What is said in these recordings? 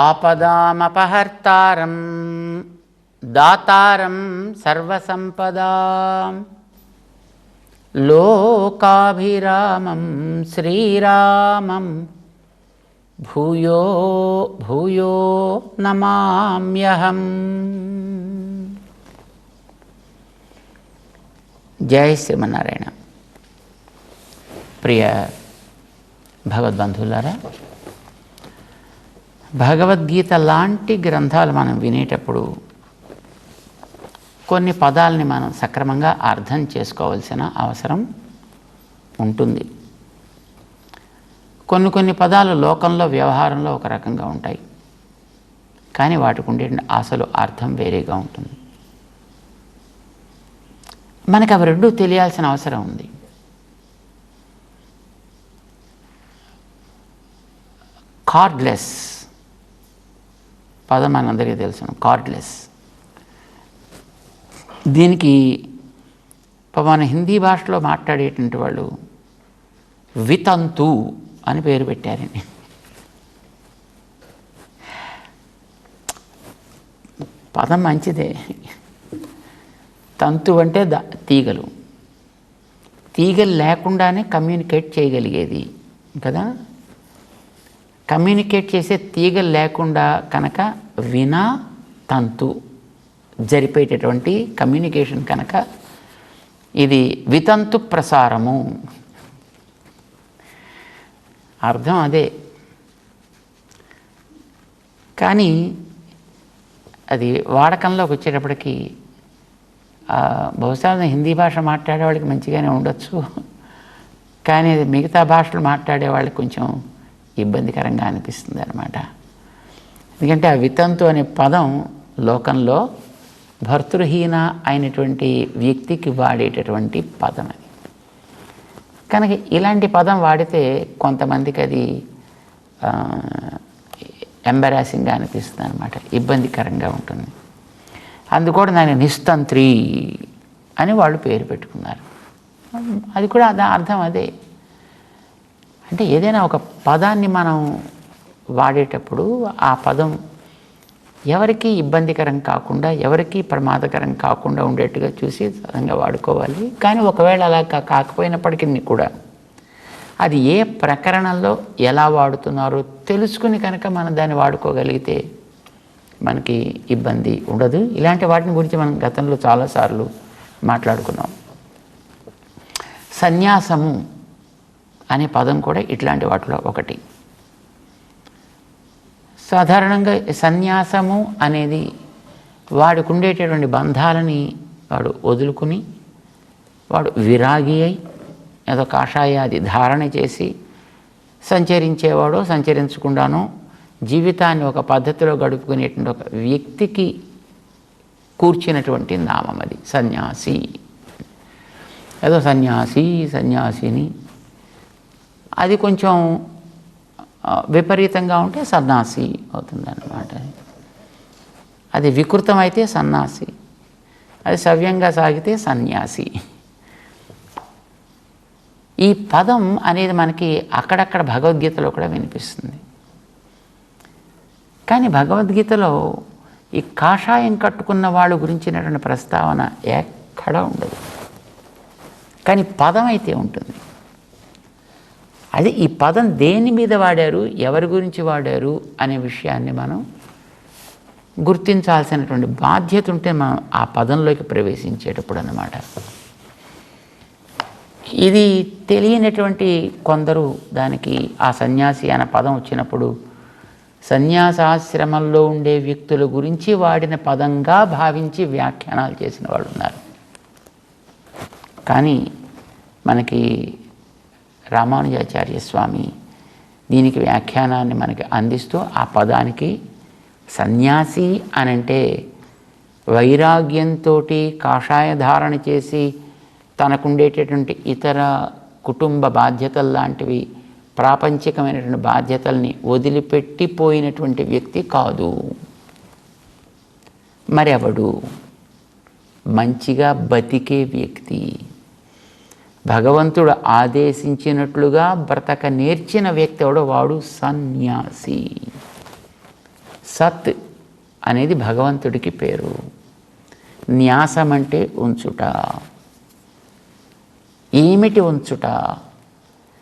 ఆపదామపహర్తారం దాతారం సర్వసంపదాం లోకాభిరామం శ్రీరామం భూయో భూయో నమామ్యహం. జై శ్రీమన్నారాయణ. ప్రియ భగవద్బంధువులారా, భగవద్గీత లాంటి గ్రంథాలు మనం వినేటప్పుడు కొన్ని పదాలని మనం సక్రమంగా అర్థం చేసుకోవాల్సిన అవసరం ఉంటుంది. కొన్ని పదాలు లోకంలో వ్యవహారంలో ఒక రకంగా ఉంటాయి, కానీ వాటికి ఉండే అసలు అర్థం వేరేగా ఉంటుంది. మనకు అవి రెండూ తెలియాల్సిన అవసరం ఉంది. కార్డ్లెస్ పదం మనందరికీ తెలుసు. కార్డ్లెస్, దీనికి మన హిందీ భాషలో మాట్లాడేటువంటి వాళ్ళు వితంతు అని పేరు పెట్టారండి. పదం మంచిదే. తంతు అంటే తీగలు లేకుండానే కమ్యూనికేట్ చేయగలిగేది కదా. కమ్యూనికేట్ చేసే తీగలు లేకుండా కనుక వినా తంతు జరిపేటటువంటి కమ్యూనికేషన్ కనుక ఇది వితంతు ప్రసారము. అర్థం అదే, కానీ అది వాడకంలోకి వచ్చేటప్పటికి బహుశా హిందీ భాష మాట్లాడే వాళ్ళకి మంచిగానే ఉండొచ్చు, కానీ అది మిగతా భాషలు మాట్లాడే వాళ్ళకి కొంచెం ఇబ్బందికరంగా అనిపిస్తుంది అన్నమాట. ఎందుకంటే ఆ వితంతు అనే పదం లోకంలో భర్తృహీన అయినటువంటి వ్యక్తికి వాడేటటువంటి పదం అది. కనుక ఇలాంటి పదం వాడితే కొంతమందికి అది ఎంబరాసింగ్గా అనిపిస్తుంది అన్నమాట, ఇబ్బందికరంగా ఉంటుంది. అందుకూడా దాన్ని నిస్తంత్రి అని వాళ్ళు పేరు పెట్టుకున్నారు. అది కూడా అర్థం అదే. అంటే ఏదైనా ఒక పదాన్ని మనం వాడేటప్పుడు ఆ పదం ఎవరికి ఇబ్బందికరం కాకుండా, ఎవరికి ప్రమాదకరం కాకుండా ఉండేట్టుగా చూసి సదంగా వాడుకోవాలి. కానీ ఒకవేళ అలా కాకపోయినప్పటికీ కూడా అది ఏ ప్రకరణంలో ఎలా వాడుతున్నారో తెలుసుకుని కనుక మనం దాన్ని వాడుకోగలిగితే మనకి ఇబ్బంది ఉండదు. ఇలాంటి వాటిని గురించి మనం గతంలో చాలాసార్లు మాట్లాడుకున్నాం. సన్యాసము అనే పదం కూడా ఇట్లాంటి వాటిలో ఒకటి. సాధారణంగా సన్యాసము అనేది వాడికి ఉండేటటువంటి బంధాలని వాడు వదులుకుని వాడు విరాగి అయి ఏదో కాషాయాది ధారణ చేసి సంచరించేవాడో సంచరించకుండానో జీవితాన్ని ఒక పద్ధతిలో గడుపుకునేటువంటి ఒక వ్యక్తికి కూర్చున్నటువంటి నామం అది సన్యాసి. ఏదో సన్యాసిని అది కొంచెం విపరీతంగా ఉంటే సన్యాసి అవుతుంది అన్నమాట. అది వికృతమైతే సన్యాసి, అది సవ్యంగా సాగితే సన్యాసి. ఈ పదం అనేది మనకి అక్కడక్కడ భగవద్గీతలో కూడా వినిపిస్తుంది. కానీ భగవద్గీతలో ఈ కాషాయం కట్టుకున్న వాళ్ళ గురించినటువంటి ప్రస్తావన ఎక్కడా ఉండదు, కానీ పదం అయితే ఉంటుంది. అది ఈ పదం దేని మీద వాడారు, ఎవరి గురించి వాడారు అనే విషయాన్ని మనం గుర్తించాల్సినటువంటి బాధ్యత ఉంటే మనం ఆ పదంలోకి ప్రవేశించేటప్పుడు అన్నమాట. ఇది తెలియనటువంటి కొందరు దానికి ఆ సన్యాసి అనే పదం వచ్చినప్పుడు సన్యాసాశ్రమంలో ఉండే వ్యక్తుల గురించి వాడిన పదంగా భావించి వ్యాఖ్యానాలు చేసిన వాళ్ళు ఉన్నారు. కానీ మనకి రామానుజాచార్య స్వామి దీనికి వ్యాఖ్యానాన్ని మనకి అందిస్తూ ఆ పదానికి సన్యాసి అనంటే వైరాగ్యంతో కాషాయ ధారణ చేసి తనకుండేటటువంటి ఇతర కుటుంబ బాధ్యతలు లాంటివి ప్రాపంచికమైనటువంటి బాధ్యతల్ని వదిలిపెట్టిపోయినటువంటి వ్యక్తి కాదు. మరెవడు? మంచిగా బతికే వ్యక్తి, భగవంతుడు ఆదేశించినట్లుగా బ్రతక నేర్చిన వ్యక్తి ఎవడో వాడు సన్యాసి. సత్ అనేది భగవంతుడికి పేరు. న్యాసం అంటే ఉంచుట. ఏమిటి ఉంచుట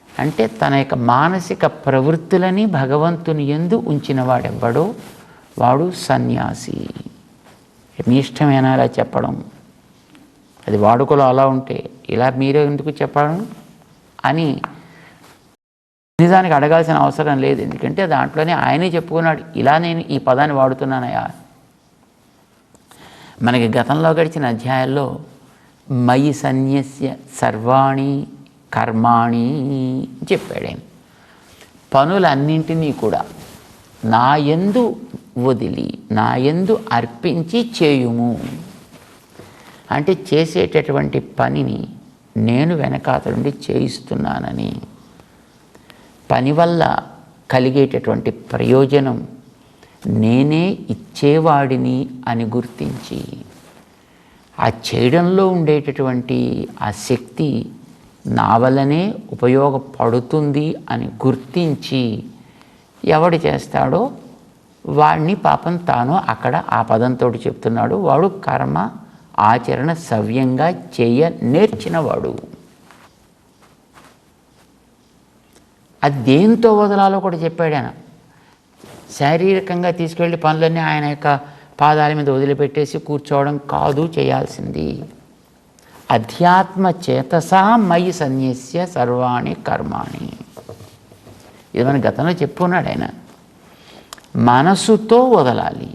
అంటే తన యొక్క మానసిక ప్రవృత్తులని భగవంతుని యందు ఉంచిన వాడెవ్వడో వాడు సన్యాసి. మీ ఇష్టమేనా అలా చెప్పడం, అది వాడుకలో అలా ఉంటే ఇలా మీరే ఎందుకు చెప్పడం అని నిజానికి అడగాల్సిన అవసరం లేదు. ఎందుకంటే దాంట్లోనే ఆయనే చెప్పుకున్నాడు, ఇలా నేను ఈ పదాన్ని వాడుతున్నానయా. మనకి గతంలో గడిచిన అధ్యాయాల్లో మయి సన్యస్య సర్వాణి కర్మాణి చెప్పాడు ఆయన. పనులన్నింటినీ కూడా నా యందు వదిలి నా యందు అర్పించి చేయుము అంటే చేసేటటువంటి పనిని నేను వెనకాతలుండి చేయిస్తున్నానని, పని వల్ల కలిగేటటువంటి ప్రయోజనం నేనే ఇచ్చేవాడిని అని గుర్తించి, ఆ చేయడంలో ఉండేటటువంటి ఆ శక్తి నా వల్లనే ఉపయోగపడుతుంది అని గుర్తించి ఎవడు చేస్తాడో వాడిని పాపం తాను అక్కడ ఆ పదంతో చెప్తున్నాడు, వాడు కర్మ ఆచరణ సవ్యంగా చేయ నేర్చినవాడు. అది దేంతో వదలాలో కూడా చెప్పాడు ఆయన. శారీరకంగా తీసుకెళ్ళి పనులన్నీ ఆయన యొక్క పాదాల మీద వదిలిపెట్టేసి కూర్చోవడం కాదు చేయాల్సింది. అధ్యాత్మ చేతసా మయి సన్యస్య సర్వాణి కర్మాణి. ఇది మన గతంలో చెప్పుకున్నాడు ఆయన. మనసుతో వదలాలి.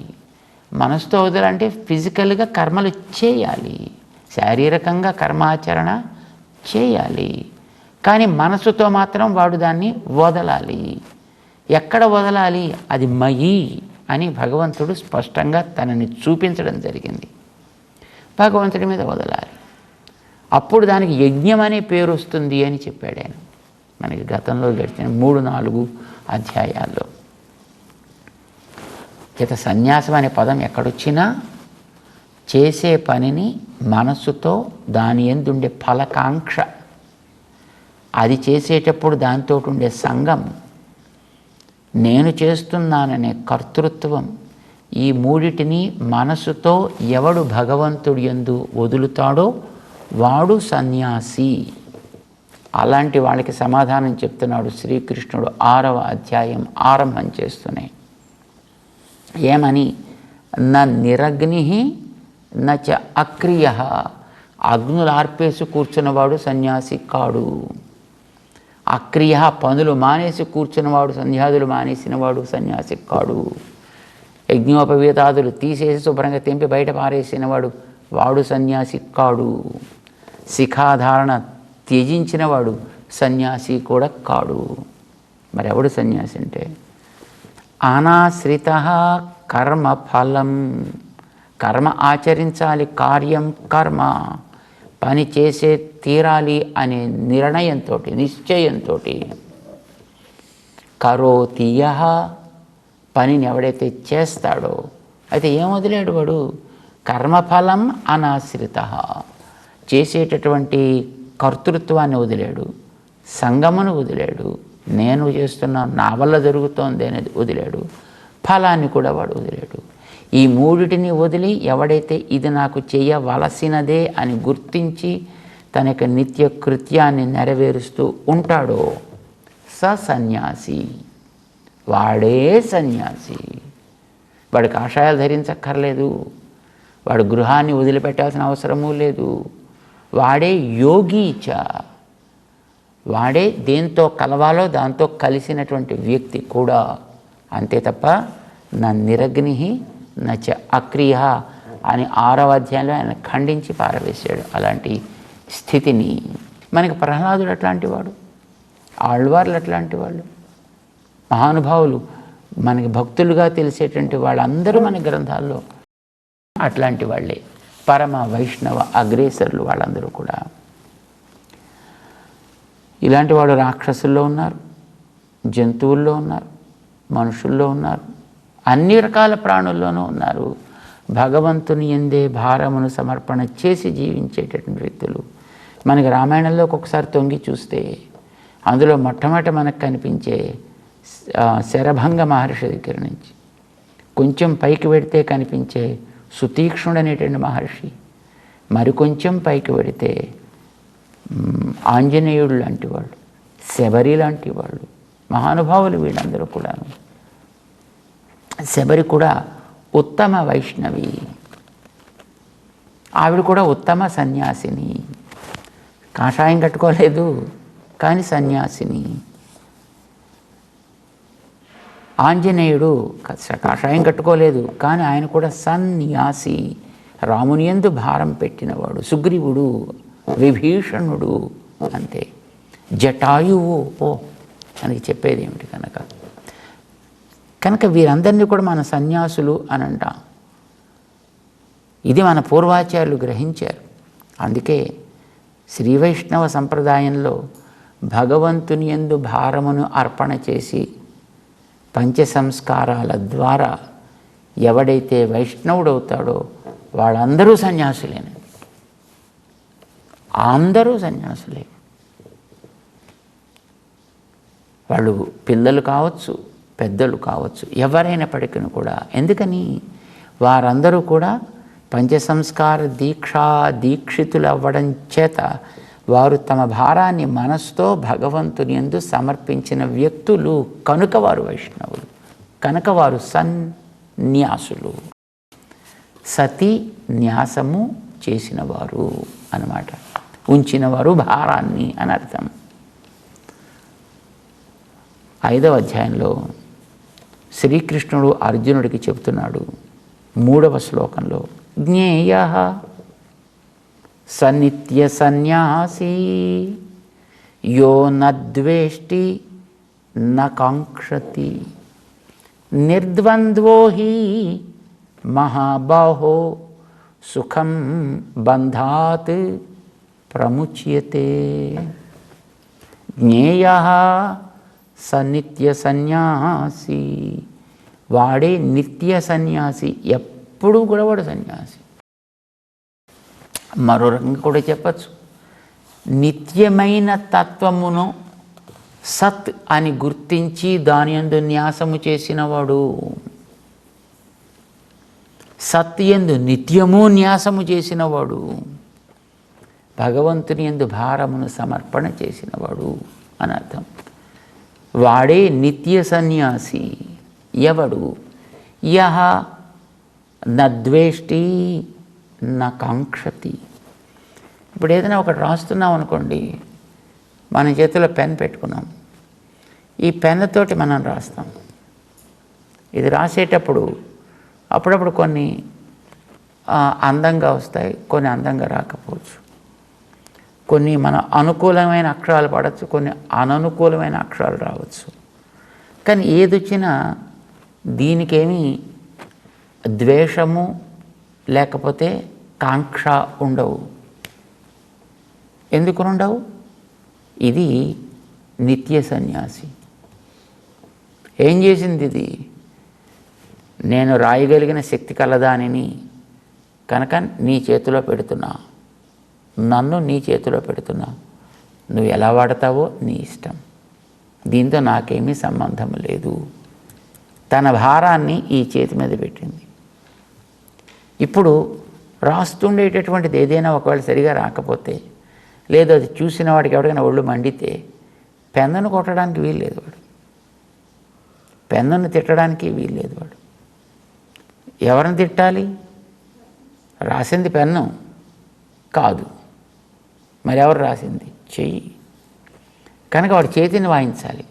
మనసుతో వదలంటే ఫిజికల్గా కర్మలు చేయాలి, శారీరకంగా కర్మాచరణ చేయాలి, కానీ మనసుతో మాత్రం వాడు దాన్ని వదలాలి. ఎక్కడ వదలాలి? అది మయి అని భగవంతుడు స్పష్టంగా తనని చూపించడం జరిగింది. భగవంతుడి మీద వదలాలి, అప్పుడు దానికి యజ్ఞం అనే పేరు వస్తుంది అని చెప్పాడు ఆయన మనకి గతంలో గడిచిన 3-4 అధ్యాయాల్లో. చేత సన్యాసం అనే పదం ఎక్కడొచ్చినా చేసే పనిని మనస్సుతో దాని యందు ఉండే ఫలకాంక్ష, అది చేసేటప్పుడు దాంతో ఉండే సంగం, నేను చేస్తున్నాననే కర్తృత్వం, ఈ మూడిటిని మనసుతో ఎవడు భగవంతుడి యందు వదులుతాడో వాడు సన్యాసి. అలాంటి వాళ్ళకి సమాధానం చెప్తున్నాడు శ్రీకృష్ణుడు 6వ అధ్యాయం ఆరంభం చేస్తూనే. ఏమని? న నిరగ్ని నచ అక్రియ. అగ్నులు ఆర్పేసి కూర్చున్నవాడు సన్యాసి కాడు. అక్రియ, పనులు మానేసి కూర్చున్నవాడు, సంధ్యాదులు మానేసినవాడు సన్యాసి కాడు. యజ్ఞోపవీతాదులు తీసేసి శుభ్రంగా తెంపి బయట పారేసినవాడు వాడు సన్యాసి కాడు. శిఖాధారణ త్యజించినవాడు సన్యాసి కూడా కాడు. మరి ఎవడు సన్యాసి అంటే? అనాశ్రిత కర్మఫలం. కర్మ ఆచరించాలి, కార్యం కర్మ, పని చేసే తీరాలి అనే నిర్ణయంతో, నిశ్చయంతో కరోతియ, పనిని ఎవడైతే చేస్తాడో, అయితే ఏం వదిలేడు వాడు? కర్మఫలం అనాశ్రిత. చేసేటటువంటి కర్తృత్వాన్ని వదిలేడు, సంగమును వదిలేడు, నేను చేస్తున్నాను నా వల్ల జరుగుతోంది అనేది వదిలేడు, ఫలాన్ని కూడా వాడు వదిలేడు. ఈ మూడిటిని వదిలి ఎవడైతే ఇది నాకు చేయవలసినదే అని గుర్తించి తన యొక్క నిత్య కృత్యాన్ని నెరవేరుస్తూ ఉంటాడో సన్యాసి. వాడే సన్యాసి. వాడు కాషాయాలు ధరించక్కర్లేదు, వాడు గృహాన్ని వదిలిపెట్టాల్సిన అవసరమూ లేదు. వాడే యోగీచ. వాడే దేంతో కలవాలో దాంతో కలిసినటువంటి వ్యక్తి కూడా. అంతే తప్ప నా నిరగ్ని నచ అక్రియ అని 6వ అధ్యాయంలో ఆయన ఖండించి పారవేశాడు అలాంటి స్థితిని. మనకి ప్రహ్లాదుడు అట్లాంటి వాడు, ఆళ్వార్లు అట్లాంటి వాళ్ళు, మహానుభావులు మనకి భక్తులుగా తెలిసేటువంటి వాళ్ళందరూ మన గ్రంథాల్లో అట్లాంటి వాళ్ళే. పరమ వైష్ణవ అగ్రేసరులు వాళ్ళందరూ కూడా. ఇలాంటి వాడు రాక్షసుల్లో ఉన్నారు, జంతువుల్లో ఉన్నారు, మనుషుల్లో ఉన్నారు, అన్ని రకాల ప్రాణుల్లోనూ ఉన్నారు. భగవంతుని యందే భారమును సమర్పణ చేసి జీవించేటటువంటి వ్యక్తులు. మనకి రామాయణంలో ఒక్కొక్కసారి తొంగి చూస్తే అందులో మొట్టమొదట మనకు కనిపించే శరభంగ మహర్షి దగ్గర నుంచి కొంచెం పైకి పెడితే కనిపించే సుతీక్ష్ణుడు అనేటువంటి మహర్షి, మరికొంచెం పైకి పెడితే ఆంజనేయుడు లాంటి వాళ్ళు, శబరి లాంటి వాళ్ళు, మహానుభావులు వీళ్ళందరూ కూడాను. శబరి కూడా ఉత్తమ వైష్ణవి, ఆవిడ కూడా ఉత్తమ సన్యాసిని. కాషాయం కట్టుకోలేదు కానీ సన్యాసిని. ఆంజనేయుడు కాషాయం కట్టుకోలేదు కానీ ఆయన కూడా సన్యాసి, రాముని యందు భారం పెట్టినవాడు. సుగ్రీవుడు, విభీషణుడు అంతే. జటాయువు అని చెప్పేది ఏమిటి కనుక వీరందరినీ కూడా మన సన్యాసులు అని అంటాం. ఇది మన పూర్వాచార్యులు గ్రహించారు. అందుకే శ్రీ వైష్ణవ సంప్రదాయంలో భగవంతుని యందు భారమును అర్పణ చేసి పంచ సంస్కారాల ద్వారా ఎవడైతే వైష్ణవుడవుతాడో వాళ్ళందరూ సన్యాసులేనండి. అందరూ సన్యాసులే. వాళ్ళు పిల్లలు కావచ్చు, పెద్దలు కావచ్చు, ఎవరైనప్పటికీ కూడా. ఎందుకని? వారందరూ కూడా పంచసంస్కార దీక్షితులు అవ్వడం చేత వారు తమ భారాన్ని మనసుతో భగవంతుని యందు సమర్పించిన వ్యక్తులు కనుక వారు వైష్ణవులు, కనుక వారు సన్యాసులు. సతి న్యాసము చేసినవారు అన్నమాట, ఉంచినవారు భారాన్ని అని అర్థం. 5వ అధ్యాయంలో శ్రీకృష్ణుడు అర్జునుడికి చెబుతున్నాడు 3వ శ్లోకంలో, జ్ఞేయ సనిత్య సన్యాసీ యో నద్వేష్టి నకాంక్షతి నిర్ద్వంద్వో హి మహాబాహో సుఖం బంధాత్ ప్రముచ్యతే. జ్ఞేయ సనిత్య సన్యాసి, వాడే నిత్య సన్యాసి, ఎప్పుడూ కూడా వాడు సన్యాసి. మరో రకంగా కూడా చెప్పచ్చు, నిత్యమైన తత్వమును సత్ అని గుర్తించి దాని యందు న్యాసము చేసినవాడు, సత్ యందు నిత్యము న్యాసము చేసినవాడు, భగవంతుని యందు భారమును సమర్పణ చేసినవాడు అని అర్థం. వాడే నిత్య సన్యాసి. ఎవడు? యహ నద్వేష్టి నకాంక్షతి. ఇప్పుడు ఏదైనా ఒకటి రాస్తున్నాం అనుకోండి, మన చేతిలో పెన్ పెట్టుకున్నాం, ఈ పెన్నుతోటి మనం రాస్తాం. ఇది రాసేటప్పుడు అప్పుడప్పుడు కొన్ని అందంగా వస్తాయి, కొన్ని అందంగా రాకపోవచ్చు. కొన్ని మన అనుకూలమైన అక్షరాలు పడవచ్చు, కొన్ని అననుకూలమైన అక్షరాలు రావచ్చు. కానీ ఏది వచ్చినా దీనికేమీ ద్వేషము లేకపోతే కాంక్ష ఉండవు. ఎందుకు ఉండవు? ఇది నిత్య సన్యాసి. ఏం చేసింది ఇది? నేను రాయగలిగిన శక్తి కలదానిని కనుక నీ చేతిలో పెడుతున్నా, నన్ను నీ చేతిలో పెడుతున్నా, నువ్వు ఎలా వాడతావో నీ ఇష్టం, దీంతో నాకేమీ సంబంధం లేదు. తన భారాన్ని ఈ చేతి మీద పెట్టింది. ఇప్పుడు రాస్తుండేటటువంటిది ఏదైనా ఒకవేళ సరిగా రాకపోతే, లేదు అది చూసిన వాడికి ఎవరికైనా ఒళ్ళు మండితే పెన్నును కొట్టడానికి వీల్లేదు, వాడు పెన్నును తిట్టడానికి వీల్లేదు. వాడు ఎవరిని తిట్టాలి? రాసింది పెన్ను కాదు, మరి ఎవరు రాసింది? చెయ్యి. కనుక వాడు చేతిని వాయించాలి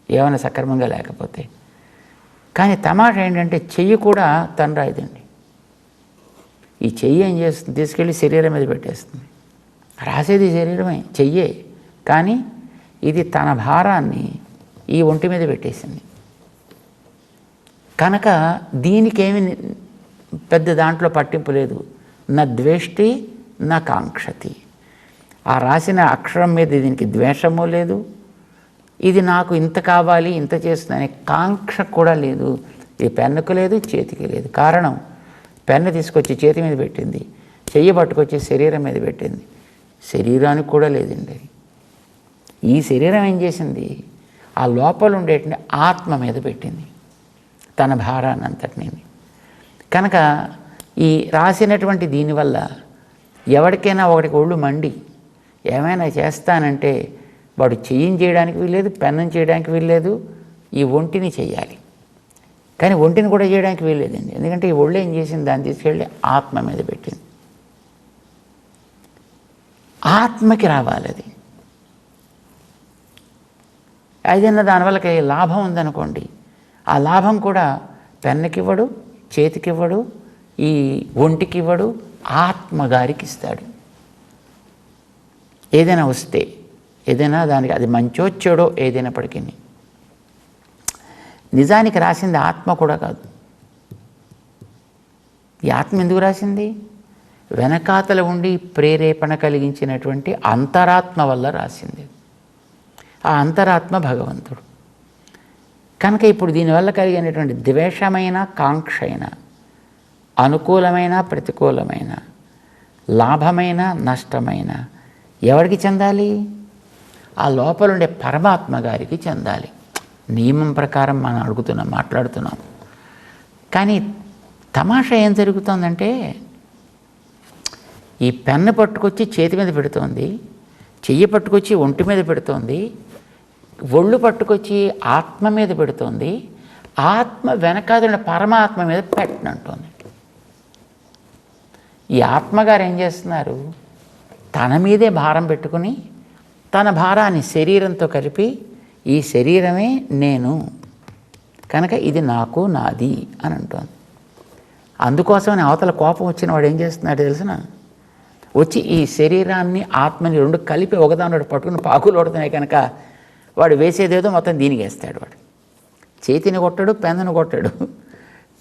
ఏమైనా సక్రమంగా లేకపోతే. కానీ తమాషా ఏంటంటే చెయ్యి కూడా తను రాయదండి. ఈ చెయ్యి ఏం చేస్తుంది? తీసుకెళ్ళి శరీరం మీద పెట్టేస్తుంది. రాసేది శరీరమే, చెయ్యే, కానీ ఇది తన భారాన్ని ఈ ఒంటి మీద పెట్టేసింది. కనుక దీనికేమి పెద్ద దాంట్లో పట్టింపు లేదు. నా ద్వేష్టి నా కాంక్షతి. ఆ రాసిన అక్షరం మీద దీనికి ద్వేషము లేదు, ఇది నాకు ఇంత కావాలి ఇంత చేస్తుందనే కాంక్ష కూడా లేదు. ఈ పెన్నుకు లేదు, చేతికి లేదు. కారణం, పెన్ను తీసుకొచ్చి చేతి మీద పెట్టింది, చెయ్యి పట్టుకొచ్చి శరీరం మీద పెట్టింది. శరీరానికి కూడా లేదండి. ఈ శరీరం ఏం చేసింది? ఆ లోపల ఉండేటువంటి ఆత్మ మీద పెట్టింది. తన భారాన్నంతటినీ. కనుక ఈ రాసినటువంటి దీనివల్ల ఎవరికైనా ఒకటికి ఒళ్ళు మండి ఏమైనా చేస్తానంటే వాడు చెయ్యం చేయడానికి వీల్లేదు, పెన్నం చేయడానికి వీల్లేదు, ఈ ఒంటిని చెయ్యాలి. కానీ ఒంటిని కూడా చేయడానికి వీల్లేదండి. ఎందుకంటే ఈ ఒళ్ళు ఏం చేసింది, దాన్ని తీసుకెళ్ళి ఆత్మ మీద పెట్టింది. ఆత్మకి రావాలి అది. ఏదైనా దానివల్ల లాభం ఉందనుకోండి, ఆ లాభం కూడా పెన్నుకివ్వడు, చేతికివ్వడు, ఈ ఒంటికివ్వడు, ఆత్మగారికి ఇస్తాడు. ఏదైనా వస్తే, ఏదైనా దానికి అది మంచో చెడో ఏదైనప్పటికీ నిజానికి రాసింది ఆత్మ కూడా కాదు. ఈ ఆత్మ ఎందుకు రాసింది? వెనకాతల ఉండి ప్రేరేపణ కలిగించినటువంటి అంతరాత్మ వల్ల రాసింది. ఆ అంతరాత్మ భగవంతుడు. కనుక ఇప్పుడు దీనివల్ల కలిగినటువంటి ద్వేషమైన కాంక్షైన, అనుకూలమైన ప్రతికూలమైన, లాభమైన నష్టమైన ఎవరికి చెందాలి? ఆ లోపలుండే పరమాత్మ గారికి చెందాలి. నియమం ప్రకారం మనం మాట్లాడుతున్నాం. కానీ తమాషా ఏం జరుగుతుందంటే, ఈ పెన్ను పట్టుకొచ్చి చేతి మీద పెడుతోంది, చెయ్యి పట్టుకొచ్చి ఒంటి మీద పెడుతోంది, ఒళ్ళు పట్టుకొచ్చి ఆత్మ మీద పెడుతోంది, ఆత్మ వెనకాదున్న పరమాత్మ మీద పెట్టనంటోంది. ఈ ఆత్మగారు ఏం చేస్తున్నారు? తన మీదే భారం పెట్టుకుని తన భారాన్ని శరీరంతో కలిపి, ఈ శరీరమే నేను, కనుక ఇది నాకు నాది అని అంటోంది. అందుకోసమని అవతల కోపం వచ్చిన వాడు ఏం చేస్తున్నాడు తెలిసిన? వచ్చి ఈ శరీరాన్ని ఆత్మని రెండు కలిపి ఒకదాని పట్టుకుని పాకులు కొడుతున్నాయి. కనుక వాడు వేసేదేదో మొత్తం దీనికి వేస్తాడు. వాడు చేతిని కొట్టాడు, పెన్నును కొట్టాడు.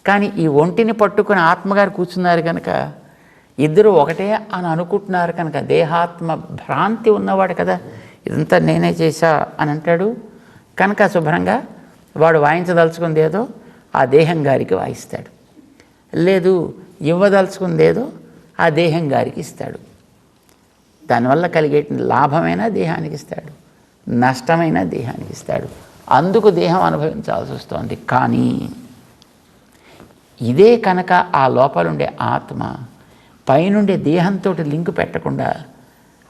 కానీ ఈ ఒంటిని పట్టుకుని ఆత్మగారు కూర్చున్నారు కనుక ఇద్దరు ఒకటే అని అనుకుంటున్నారు. కనుక దేహాత్మ భ్రాంతి ఉన్నవాడు కదా, ఇదంతా నేనే చేశా అని అంటాడు. కనుక శుభ్రంగా వాడు వాయించదలుచుకుందేదో ఆ దేహం గారికి వాయిస్తాడు, లేదు ఇవ్వదలుచుకుందేదో ఆ దేహం గారికి ఇస్తాడు. దానివల్ల కలిగే లాభమైన దేహానికి ఇస్తాడు, నష్టమైన దేహానికి ఇస్తాడు. అందుకు దేహం అనుభవించాల్సి వస్తుంది. కానీ ఇదే కనుక ఆ లోపలుండే ఆత్మ పైనుండే దేహంతో లింకు పెట్టకుండా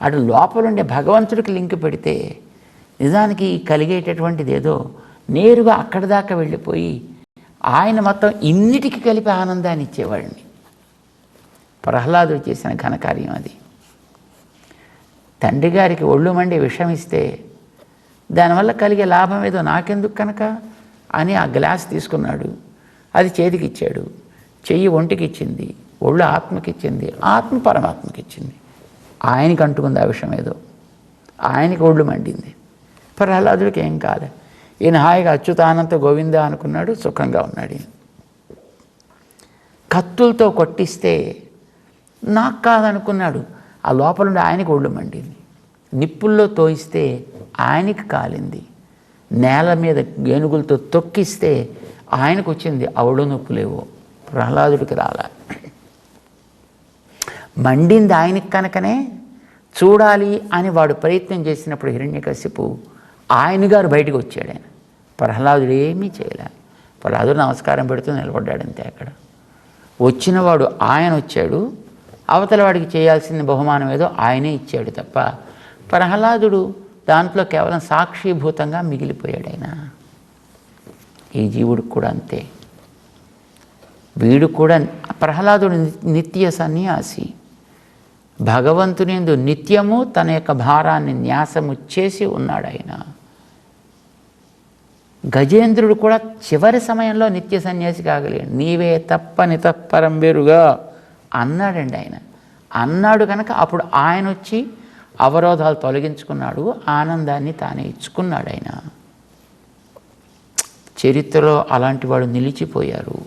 అటు లోపలుండే భగవంతుడికి లింకు పెడితే నిజానికి కలిగేటటువంటిది ఏదో నేరుగా అక్కడి దాకా వెళ్ళిపోయి ఆయన మొత్తం ఇన్నిటికి కలిపి ఆనందాన్ని ఇచ్చేవాడిని. ప్రహ్లాదుడు చేసిన ఘనకార్యం అది. తండ్రి గారికి ఒళ్ళు మండి విషం ఇస్తే దానివల్ల కలిగే లాభం ఏదో నాకెందుకు కనుక అని ఆ గ్లాస్ తీసుకున్నాడు, అది చేతికి ఇచ్చాడు, చెయ్యి ఒంటికి ఇచ్చింది, ఒళ్ళు ఆత్మకి ఇచ్చింది, ఆత్మ పరమాత్మకి ఇచ్చింది. ఆయనకి అంటుకుంది ఆ విషయం ఏదో, ఆయనకి ఒళ్ళు మండింది. ప్రహ్లాదుడికి ఏం కాలే. ఈయన హాయిగా అచ్యుతానంత గోవింద అనుకున్నాడు, సుఖంగా ఉన్నాడు. కత్తులతో కొట్టిస్తే నాకు కాదనుకున్నాడు, ఆ లోపలుండి ఆయనకి ఒళ్ళు మండింది. నిప్పుల్లో తోయిస్తే ఆయనకి కాలింది, నేల మీద ఏనుగులతో తొక్కిస్తే ఆయనకు వచ్చింది, అవడు నొప్పులేవో, ప్రహ్లాదుడికి రాలా. మండింది ఆయనకి కనుకనే చూడాలి అని వాడు ప్రయత్నం చేసినప్పుడు హిరణ్యకశిపు ఆయన గారు బయటకు వచ్చాడు. ఆయన ప్రహ్లాదుడు ఏమీ చేయలే. ప్రహ్లాదుడు నమస్కారం పెడుతూ నిలబడ్డాడంతే. అక్కడ వచ్చినవాడు ఆయన వచ్చాడు, అవతల వాడికి చేయాల్సిన బహుమానం ఏదో ఆయనే ఇచ్చాడు తప్ప ప్రహ్లాదుడు దాంట్లో కేవలం సాక్షిభూతంగా మిగిలిపోయాడు. ఆయన ఈ జీవుడికి కూడా అంతే. వీడు కూడా ప్రహ్లాదుడు నిత్య సన్యాసి, భగవంతుని యందు నిత్యము తన యొక్క భారాన్ని న్యాసము చేసి ఉన్నాడు. ఆయన గజేంద్రుడు కూడా చివరి సమయంలో నిత్య సన్యాసి కాగలిగాడు. నీవే తప్పని తప్పరం వేరుగా అన్నాడండి. ఆయన అన్నాడు కనుక అప్పుడు ఆయన వచ్చి అవరోధాలు తొలగించుకున్నాడు, ఆనందాన్ని తానే ఇచ్చుకున్నాడు. ఆయన చరిత్రలో అలాంటి వాడు నిలిచిపోయారు.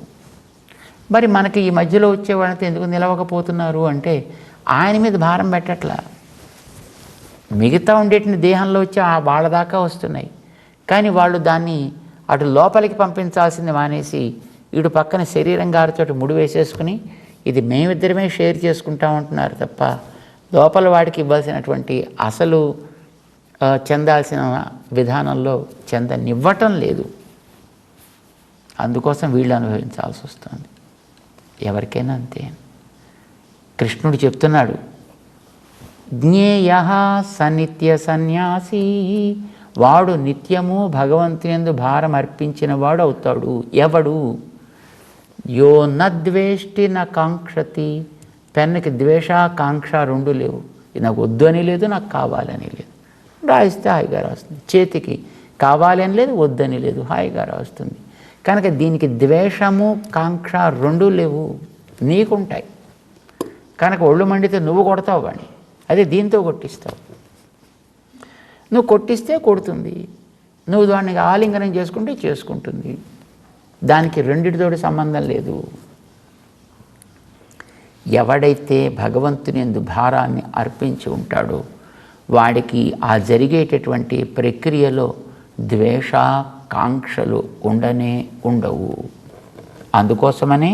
మరి మనకి ఈ మధ్యలో వచ్చేవాళ్ళతో ఎందుకు నిలవకపోతున్నారు అంటే ఆయన మీద భారం పెట్టట్లా. మిగతా ఉండేటిని దేహంలో వచ్చి వాళ్ళ దాకా వస్తున్నాయి, కానీ వాళ్ళు దాన్ని అటు లోపలికి పంపించాల్సింది మానేసి ఇటు పక్కన శరీరం గారితో ముడి వేసేసుకుని ఇది మేమిద్దరమే షేర్ చేసుకుంటా ఉంటున్నారు తప్ప లోపల వాడికి ఇవ్వాల్సినటువంటి అసలు చెందాల్సిన విధానంలో చెందనివ్వటం లేదు. అందుకోసం వీళ్ళు అనుభవించాల్సి వస్తుంది. ఎవరికైనా అంతే. కృష్ణుడు చెప్తున్నాడు, జ్ఞేయ సనిత్య సన్యాసి, వాడు నిత్యము భగవంతునియందు భారం అర్పించిన వాడు అవుతాడు. ఎవడు? యో నద్వేష్టి న కాంక్షతి, పెన్నుకి ద్వేష కాంక్ష రెండు లేవు. నాకు వద్దు అని లేదు, నాకు కావాలని లేదు. రాయిస్తే హాయిగా రాస్తుంది. చేతికి కావాలని లేదు, వద్దని లేదు, హాయిగా రాస్తుంది. కనుక దీనికి ద్వేషము కాంక్ష రెండూ లేవు, నీకుంటాయి. కనుక ఒళ్ళు మండితే నువ్వు కొడతావు వాడిని, అదే దీంతో కొట్టిస్తావు. నువ్వు కొట్టిస్తే కొడుతుంది, నువ్వు దానికి ఆలింగనం చేసుకుంటే చేసుకుంటుంది. దానికి రెండిటితోటి సంబంధం లేదు. ఎవడైతే భగవంతుని యందు భారాన్ని అర్పించి ఉంటాడో వాడికి ఆ జరిగేటటువంటి ప్రక్రియలో ద్వేష కాంక్షలు ఉండవు. అందుకోసమనే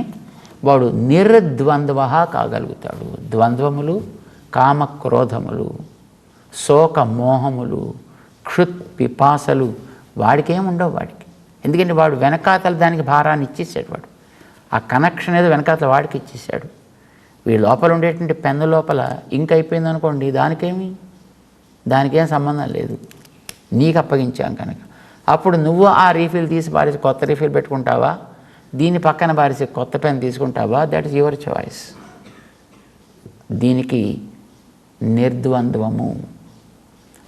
వాడు నిర్ద్వంద్వ కాగలుగుతాడు. ద్వంద్వములు, కామక్రోధములు, శోక మోహములు, క్షుత్ పిపాసలు వాడికేముండవు. వాడికి ఎందుకంటే వాడు వెనకాతల దానికి భారాన్ని ఇచ్చేసాడు. వాడు ఆ కనెక్షన్ ఏదో వెనకాతల వాడికి ఇచ్చేసాడు. వీడి లోపల ఉండేటువంటి పెన్ను లోపల ఇంక్ అయిపోయింది అనుకోండి, దానికేం సంబంధం లేదు, నీకు అప్పగించాం కనుక. అప్పుడు నువ్వు ఆ రీఫిల్ తీసి పారేసి కొత్త రీఫిల్ పెట్టుకుంటావా, దీన్ని పక్కన పారేసి కొత్త పెన్ తీసుకుంటావా, దట్ ఈస్ యువర్ చాయిస్. దీనికి నిర్ద్వంద్వము,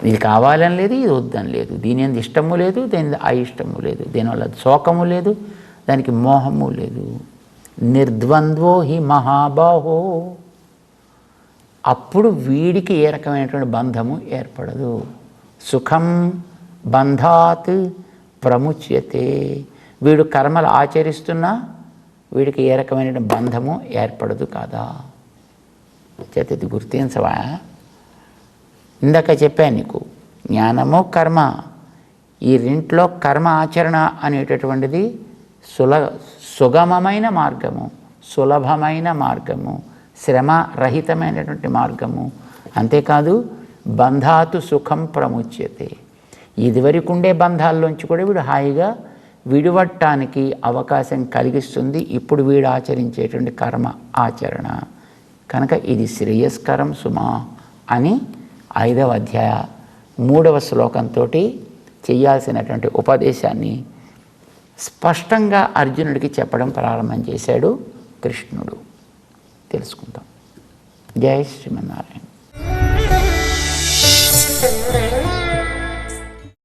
ఇది కావాలని లేదు, ఇది వద్దని లేదు, దీని ఎందు ఇష్టము లేదు, దీని అయిష్టము లేదు, దీనివల్ల శోకము లేదు, దానికి మోహము లేదు. నిర్ద్వంద్వో హి మహాబాహో, అప్పుడు వీడికి ఏ రకమైనటువంటి బంధము ఏర్పడదు. సుఖం బంధాత్ ప్రముచ్యతే, వీడు కర్మలు ఆచరిస్తున్నా వీడికి ఏ రకమైన బంధము ఏర్పడదు కాదా. చేత ఇది గుర్తించవా? ఇందాక చెప్పాను నీకు, జ్ఞానము కర్మ, ఈ రెంట్లో కర్మ ఆచరణ అనేటటువంటిది సుగమమైన మార్గము, సులభమైన మార్గము, శ్రమ రహితమైనటువంటి మార్గము. అంతేకాదు బంధాతు సుఖం ప్రముచ్యతే, ఇదివరకు ఉండే బంధాల్లోంచి కూడా వీడు హాయిగా విడివట్టానికి అవకాశం కలిగిస్తుంది ఇప్పుడు వీడు ఆచరించేటువంటి కర్మ ఆచరణ. కనుక ఇది శ్రేయస్కరం సుమా అని 5వ అధ్యాయ 3వ శ్లోకంతో చేయాల్సినటువంటి ఉపదేశాన్ని స్పష్టంగా అర్జునుడికి చెప్పడం ప్రారంభం చేశాడు కృష్ణుడు. తెలుసుకుందాం. జై శ్రీమన్నారాయణ.